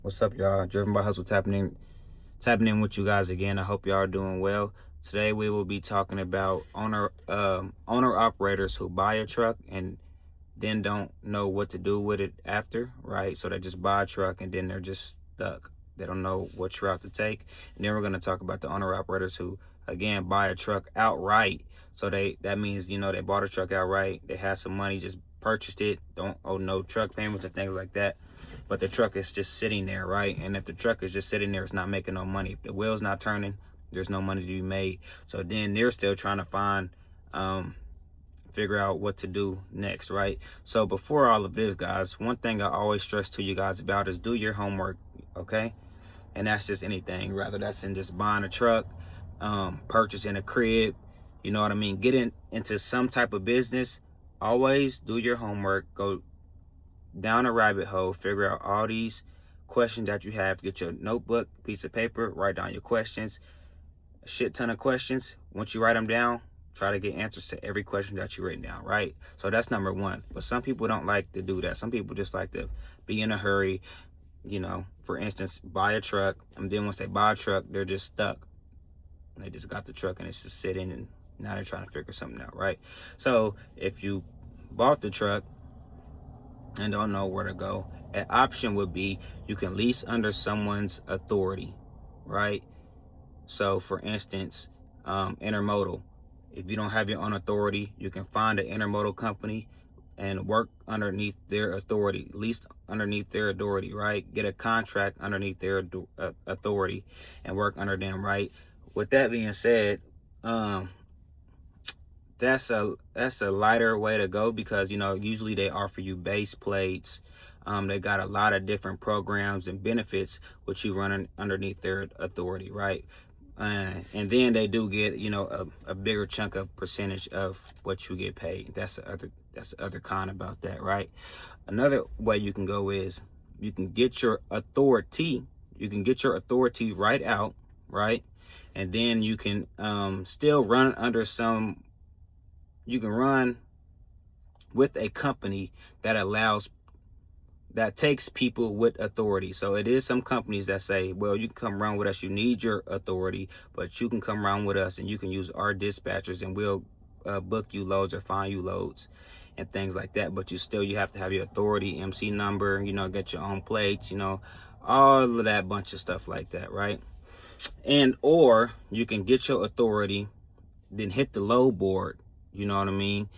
What's up, y'all? Driven by Hustle, tapping in with you guys again. I hope y'all are doing well. Today we will be talking about owner operators who buy a truck and then don't know what to do with it after, right? So they just buy a truck and then they're just stuck. They don't know which route to take. And then we're going to talk about the owner operators who again buy a truck outright. So that means they bought a truck outright. They had some money, just purchased it, don't owe no truck payments and things like that. But the truck is just sitting there, right? And if the truck is just sitting there, it's not making no money. If the wheel's not turning, there's no money to be made. So then they're still trying to figure out what to do next, right? So before all of this, guys, one thing I always stress to you guys about is do your homework, okay? And that's just anything, rather that's in just buying a truck, purchasing a crib, you know what I mean? Getting into some type of business, always do your homework, go down a rabbit hole, figure out all these questions that you have, get your notebook, piece of paper, write down your questions, a shit ton of questions. Once you write them down, try to get answers to every question that you written down, right? So that's number one. But some people don't like to do that. Some people just like to be in a hurry, for instance, buy a truck, and then once they buy a truck, they're just stuck. They just got the truck and it's just sitting, and now they're trying to figure something out, right? So if you bought the truck and don't know where to go, an option would be you can lease under someone's authority, right? So for instance, intermodal, if you don't have your own authority, you can find an intermodal company and work underneath their authority, least underneath their authority, right? Get a contract underneath their authority and work under them, right? With that being said, that's a lighter way to go, because usually they offer you base plates. They got a lot of different programs and benefits which you run underneath their authority, right? And then they do get a bigger chunk of percentage of what you get paid. That's the other con about that, right? Another way you can go is you can get your authority. You can get your authority right out, right? And then you can still run under some. You can run with a company that takes people with authority. So it is some companies that say, well, you can come run with us, you need your authority, but you can come run with us and you can use our dispatchers and we'll book you loads or find you loads and things like that. But you have to have your authority, MC number, get your own plates, all of that bunch of stuff like that, right? And or you can get your authority, then hit the load board, you know what I mean?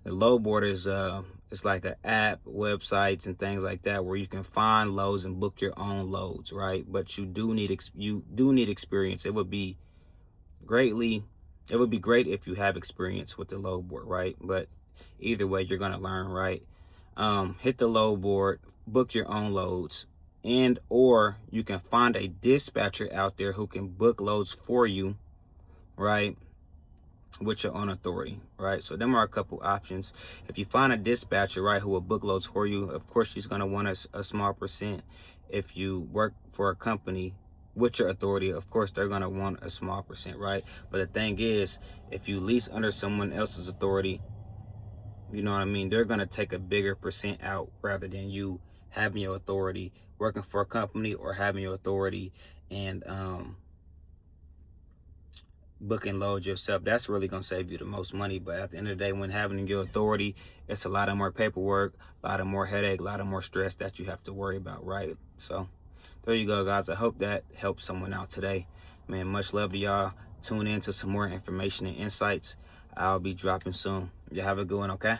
The load board is it's like an app, websites and things like that where you can find loads and book your own loads, right? But you do need experience. It would be great if you have experience with the load board, right? But either way, you're gonna learn, right? Hit the load board, book your own loads, and or you can find a dispatcher out there who can book loads for you, right? With your own authority, right? So them are a couple options. If you find a dispatcher, right, who will book loads for you, of course she's going to want a small percent. If you work for a company with your authority, of course they're going to want a small percent, right? But the thing is, if you lease under someone else's authority, you know what I mean, they're going to take a bigger percent out rather than you having your authority, working for a company, or having your authority and booking loads yourself. That's really going to save you the most money. But at the end of the day, when having your authority, it's a lot of more paperwork, a lot of more headache, a lot of more stress that you have to worry about, right? So there you go, guys. I hope that helps someone out today. Man, much love to y'all. Tune in to some more information and insights I'll be dropping soon. You have a good one, okay?